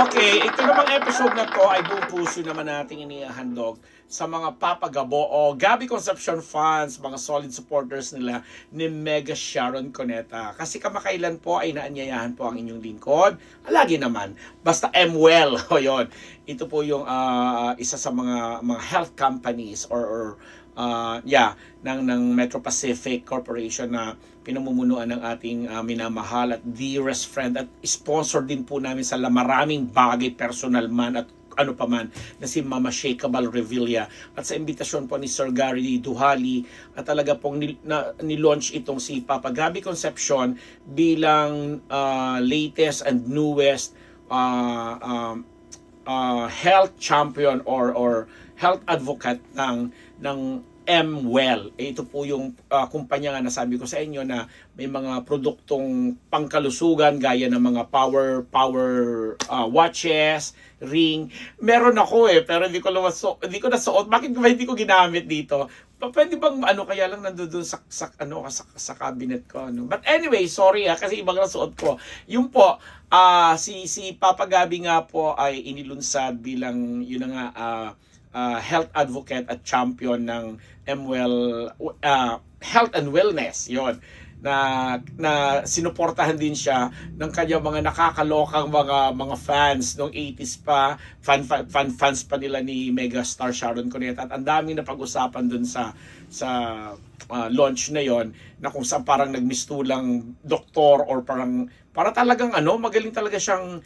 Okay, ito namang episode na to ay buong puso naman nating inihandog sa mga papagabo o Gabby Concepcion fans, mga solid supporters nila ni Mega Sharon Cuneta. Kasi kamakailan po ay naanyayahan po ang inyong lingkod. Lagi naman, basta MWell, o yun. Ito po yung isa sa mga health companies or ng Metro Pacific Corporation na pinamumunuan ng ating minamahal at dearest friend at sponsor din po namin sa maraming bagay, personal man at ano pa man, na si Mama Sheikha Revilla at sa imbitasyon po ni Sir Gary Duhali at talaga pong nilaunch itong si Papa Gabby Concepcion bilang latest and newest health champion or health advocate ng MWell. Ito po yung kumpanya nga nasabi ko sa inyo na may mga produktong pangkalusugan gaya ng mga power watches, ring. Meron ako pero hindi ko nasuot. Bakit ba hindi ko ginamit dito? Pwede bang kaya lang nandoon sa cabinet ko But anyway, sorry kasi ibang nasuot ko. Yung po si Papa Gabby nga po ay inilunsad bilang yun nga health advocate at champion ng MWell Health and Wellness yon na sinuportahan din siya ng kanyang mga nakakalokang mga fans noong 80s pa, fans pa nila ni Megastar Sharon Cuneta at ang daming napag-usapan dun sa launch na yon na kung saan parang nagmistulang doktor or para talagang magaling talaga siyang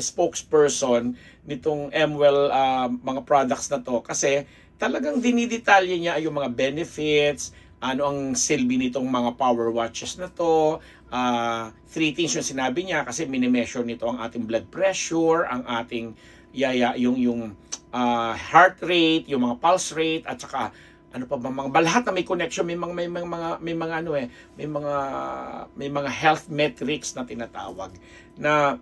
spokesperson nitong MWell mga products na to kasi talagang dinidetalye niya yung mga benefits, ano ang silbi nitong mga power watches na to. 3 things yung sinabi niya kasi minimeasure nito ang ating blood pressure, ang ating yung heart rate, yung mga pulse rate at saka ano pa ba mga lahat na may connection, may mga health metrics na tinatawag na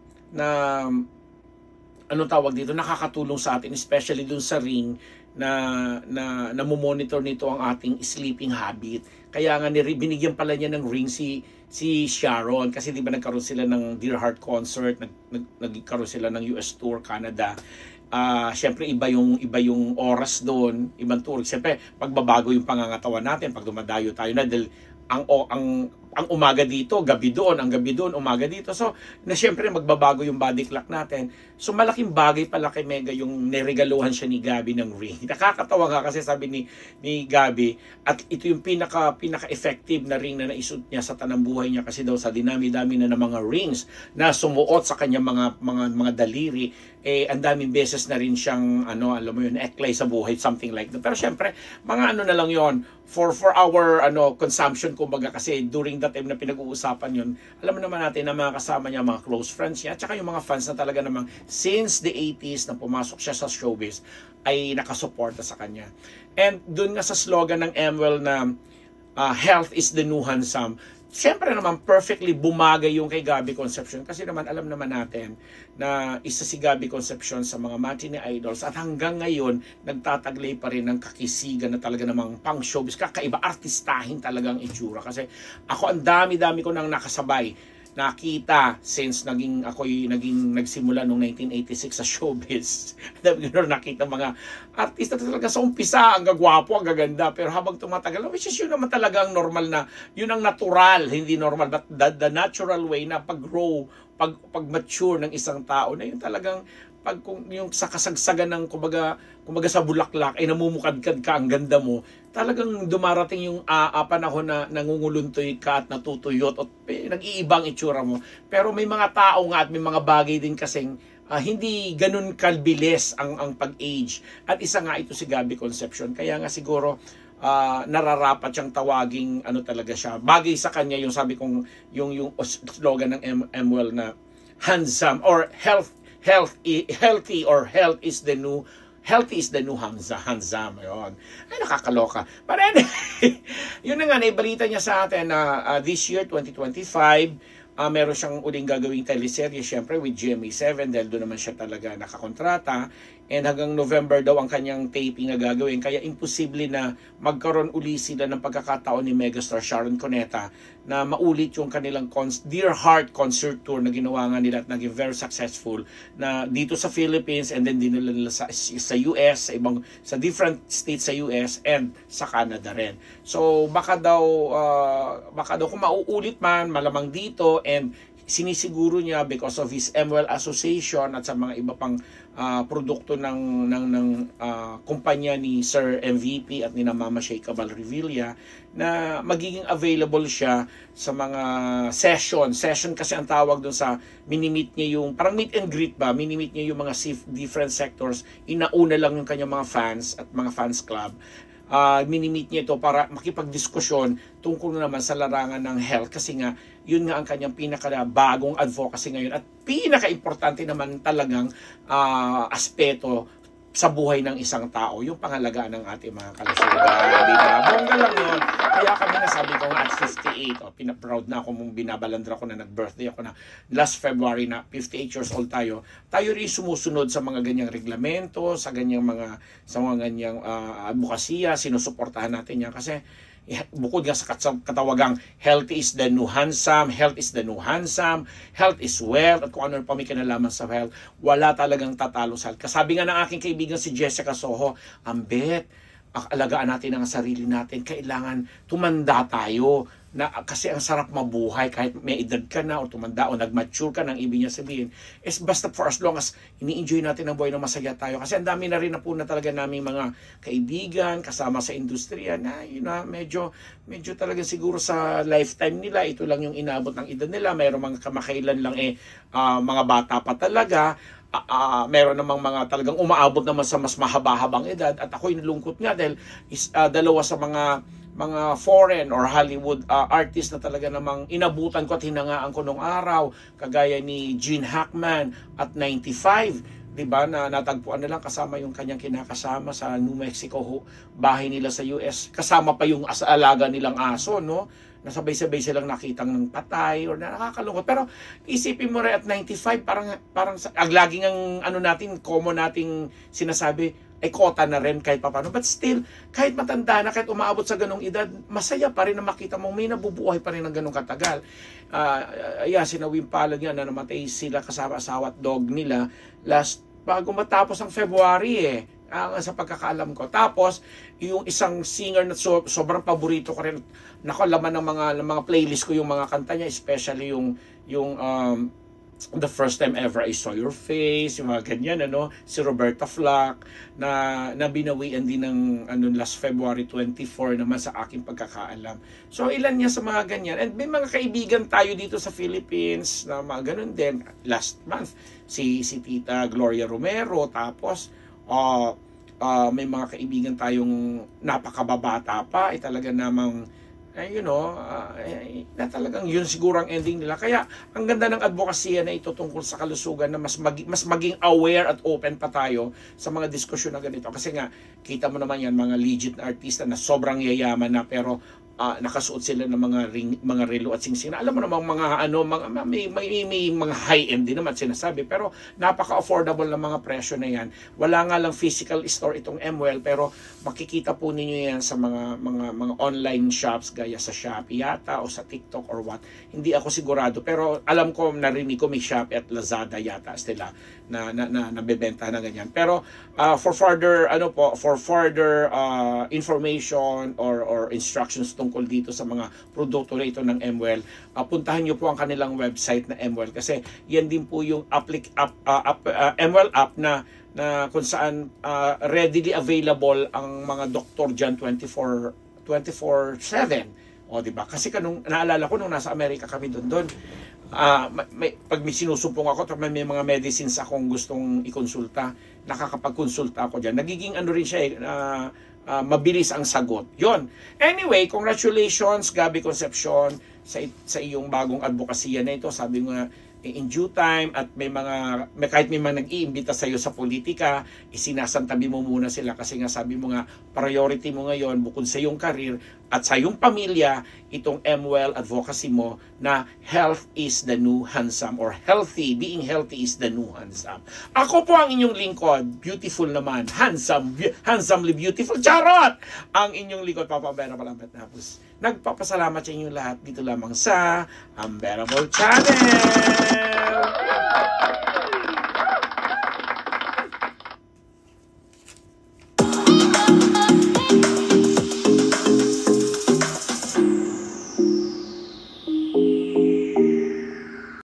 anong tawag dito, nakakatulong sa atin especially dun sa ring na monitor nito ang ating sleeping habit. Kaya nga binigyan pala niya ng ring si Sharon kasi di ba nagkaroon sila ng Dear Heart concert, nagkaroon sila ng US tour Canada. Syempre iba yung oras doon, ibang tour. Syempre pagbabago yung pangangatawan natin pag dumadayo tayo na dahil ang umaga dito, gabi doon, ang gabi doon, umaga dito. So, syempre magbabago yung body clock natin. So, malaking bagay pala kay Mega yung niregaluhan siya ni Gabby ng ring. Nakakatawa nga kasi sabi ni Gabby, at ito yung pinaka-effective na ring na naisut niya sa tanang buhay niya kasi daw sa dinami-dami na ng mga rings na sumuot sa kanya mga daliri, ang daming beses na rin siyang alam mo yun, eklay sa buhay, something like that. Pero syempre, mga na lang yon for our consumption kumbaga kasi during that time na pinag-uusapan yun, alam naman natin na mga kasama niya, mga close friends niya, at saka yung mga fans na talaga namang since the 80s na pumasok siya sa showbiz ay nakasuporta sa kanya. And dun nga sa slogan ng MWell na health is the new handsome, siyempre naman perfectly bumagay yung kay Gabby Concepcion kasi naman alam naman natin na isa si Gabby Concepcion sa mga matinee idols at hanggang ngayon nagtataglay pa rin ng kakisigan na talaga namang pang showbiz, kakaiba, artistahin talagang itsura. Kasi ako ang dami-dami ko nang nakasabay nakita since nagsimula noong 1986 sa showbiz. Dami ko nakita mga artista talaga sa umpisa, ang gagwapo, ang gaganda, pero habang tumatagal, which is yun naman talagang normal na, yun ang natural, hindi normal, but the natural way na pag-grow, pag-mature ng isang tao, na yun talagang yung sa kasagsagan ng kumbaga sa bulaklak ay namumukadkad ka, ang ganda mo, talagang dumarating yung panahon na nangunguluntoy ka at natutuyot at nag-iibang itsura mo. Pero may mga tao nga at may mga bagay din kasing hindi ganun kalbilis ang pag-age. At isa nga ito si Gabby Concepcion. Kaya nga siguro nararapat siyang tawaging talaga siya. Bagay sa kanya yung sabi kong yung slogan ng MWell na handsome or healthy or health is the new handsome. Yun. Ay, nakakaloka. But anyway, yun na nga, naibalita niya sa atin na this year, 2025, meron siyang uling gagawing teleserye, syempre, with GMA7, dahil doon naman siya talaga nakakontrata. and hanggang November daw ang kanyang taping na gagawin. Kaya imposible na magkaroon uli sila ng pagkakataon ni megastar Sharon Cuneta na maulit yung kanilang Dear Heart concert tour na ginawa nga nila at naging very successful na dito sa Philippines and then dinala nila sa US, sa different states sa US and sa Canada rin. So baka daw kung mauulit man malamang dito, and sinisiguro niya because of his MWell Association at sa mga iba pang produkto ng kumpanya ni Sir MVP at ni Mama Shea Cabal Revilla na magiging available siya sa mga session kasi ang tawag doon sa minimit niya yung parang meet and greet ba, minimit niya yung mga different sectors, inauna lang yung kanyang mga fans at mga fans club. Minimit niya ito para makipagdiskusyon tungkol naman sa larangan ng health kasi nga yun nga ang kanyang pinakabagong advocacy ngayon at pinaka-importante naman talagang aspeto sa buhay ng isang tao, yung pangalagaan ng ating mga kalusugan. Diba? Bongga lang yun. Kaya kami nasabi ko nga at 58, pinaproud na ako mong binabalandra ko na nag-birthday ako na last February na 58 years old tayo rin sumusunod sa mga ganyang reglamento, sa mga ganyang advokasya, sinusuportahan natin yan kasi bukod nga sa katawagang health is the new handsome, health is the new handsome, health is wealth, at kung ano pa may kinalaman sa health, wala talagang tatalo sa health. Kasabi nga ng aking kaibigan si Jessica Soho, Ambet, alagaan natin ang sarili natin, kailangan tumanda tayo na kasi ang sarap mabuhay kahit may edad ka na o tumanda o nag-mature ka, nang ibig niya sabihin is basta for as long as ini-enjoy natin ang buhay na masaya tayo. Kasi ang dami na rin na po na talaga naming mga kaibigan kasama sa industriya na medyo talaga siguro sa lifetime nila ito lang yung inabot ng edad nila. Mayroong mga kamakailan lang mga bata pa talaga. Meron namang mga talagang umaabot naman sa mas mahaba-habang edad, at ako'y nalungkot nga dahil dalawa sa mga foreign or Hollywood artist na talaga namang inabutan ko at hinangaan ko nung araw, kagaya ni Gene Hackman at 95, diba, na natagpuan na lang kasama yung kanyang kinakasama sa New Mexico, bahay nila sa US, kasama pa yung alaga nilang aso, no? Nasabay-sabay silang nakitang ng patay or nakakalungkot. Pero isipin mo rin at 95, parang ang laging ang natin, common nating sinasabi, ay kota na rin kahit papano. But still, kahit matanda na, kahit umaabot sa ganong edad, masaya pa rin na makita mo may nabubuhay pa rin ng ganong katagal. Sina Wim Palad nga na namatay sila kasama asawa at dog nila bago matapos ang February sa pagkakaalam ko. Tapos, yung isang singer na sobrang paborito ko rin, laman ng mga playlist ko yung mga kanta niya, especially yung The First Time Ever I Saw Your Face, yung mga ganyan, si Roberta Flack, na binawian din ng last February 24 naman sa aking pagkakaalam. So, ilan niya sa mga ganyan. And may mga kaibigan tayo dito sa Philippines na mga ganun din. Last month, si Tita Gloria Romero, tapos may mga kaibigan tayong napakababata pa, talaga namang na talagang yun siguro ang ending nila. Kaya ang ganda ng advokasya na ito tungkol sa kalusugan na mas maging aware at open pa tayo sa mga diskusyon na ganito. Kasi nga, kita mo naman yan, mga legit na artista na sobrang yayaman na pero nakasuot sila ng mga relo at singsing. Alam mo namang may mga high-end din naman sinasabi, pero napaka-affordable na mga presyo na yan. Wala nga lang physical store itong MWell, pero makikita po ninyo yan sa mga online shops gaya sa Shopee yata o sa TikTok or what. Hindi ako sigurado, pero alam ko, narinig ko may Shopee at Lazada yata sila na nabebenta na ganyan. Pero for further information or instructions tungkol dito sa mga produkto na ito ng MWell, puntahan nyo po ang kanilang website na MWell, kasi yan din po yung MWell app na kung saan readily available ang mga doktor dyan 24/7. Diba? Kasi naalala ko nung nasa Amerika kami doon, pag may sinusumpong ako, may mga medicines akong gustong ikonsulta, nakakapagkonsulta ako dyan. Nagiging rin siya mabilis ang sagot. Yon. Anyway, congratulations Gabby Concepcion sa iyong bagong advokasya na ito. Sabi nga, in due time, at kahit may mga nag-iimbita sa iyo sa politika, isinasantabi mo muna sila kasi nga sabi mo nga, priority mo ngayon bukod sa iyong career at sa iyong pamilya itong MWell advocacy mo na health is the new handsome, or being healthy is the new handsome. Ako po ang inyong lingkod, beautiful naman, handsomely beautiful, charot! Ang inyong lingkod, Papa Unbearable Ambet Napus. Nagpapasalamat sa inyong lahat dito lamang sa Unbearable Channel!